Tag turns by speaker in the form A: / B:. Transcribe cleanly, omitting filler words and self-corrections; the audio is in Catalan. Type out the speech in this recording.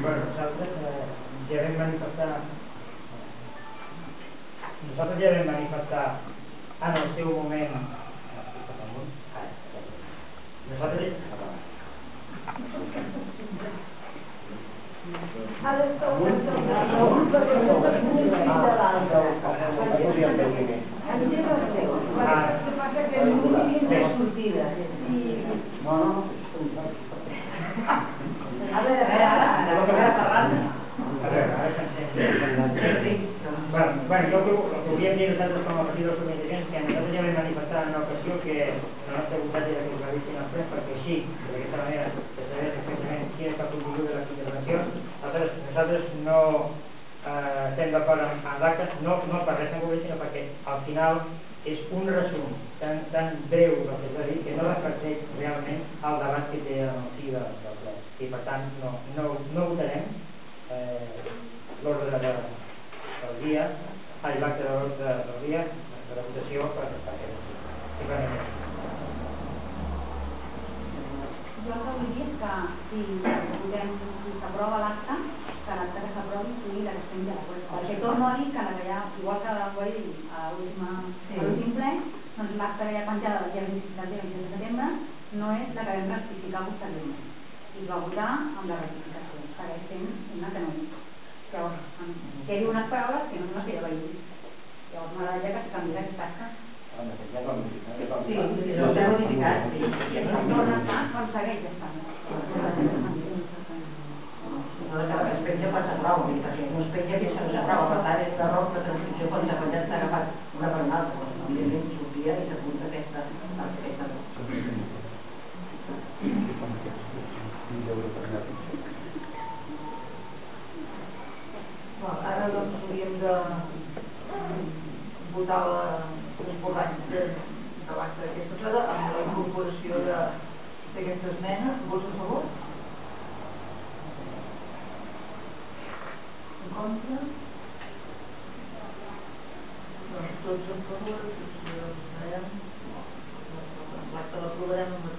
A: Bueno, nosaltres ja vam manifestar en el seu moment Bueno, jo el que volíem dir nosaltres com a partit dels organitzacions que nosaltres ja vam manifestar en una ocasió que la nostra voluntat era que es revissin els plens perquè així, d'aquesta manera, es sabia perfectament quin és el contingut de les intervencions. Nosaltres no estem d'acord amb l'acte, no per res en concret, sinó perquè al final és un resum tan breu del que es va dir que no reflecteix realment el debat que té en el si del ple. I per tant no votarem l'ordre del dia, l'acte de l'ordre del dia de la votació per aquest.
B: Jo el que vull dir és que si s'aprova l'acte, que l'acte que s'aprovi sigui la que estem de l'acord. Perquè torno a dir que igual que ho he dit a l'últim ple, doncs l'acte que hi ha penjada del dia 27 de setembre no és la que vam rectificar posteriorment. I es va votar amb la rectificació. Segueix sent una que no dic. Llavors, que hi ha unes paraules que no són les que jo vaig dir. Llavors m'agradaria que es canviés aquest acte.
C: Ja es va modificar.
B: Sí, s'ha modificat. Torna a estar quan segueix estant.
D: Es penja quan s'aprova, perquè no es penja que s'aprova, per tant és l'error de transcripció quan s'ha penjat s'ha agafat una per una altra. Evidentment sortia i s'apunta aquesta error. Ara doncs hauríem de votar l'esborrany de l'acte d'aquesta passada amb la incorporació d'aquesta esmena. Vots a favor? En contra? Doncs tots en favor, l'acte l'aprovarem amb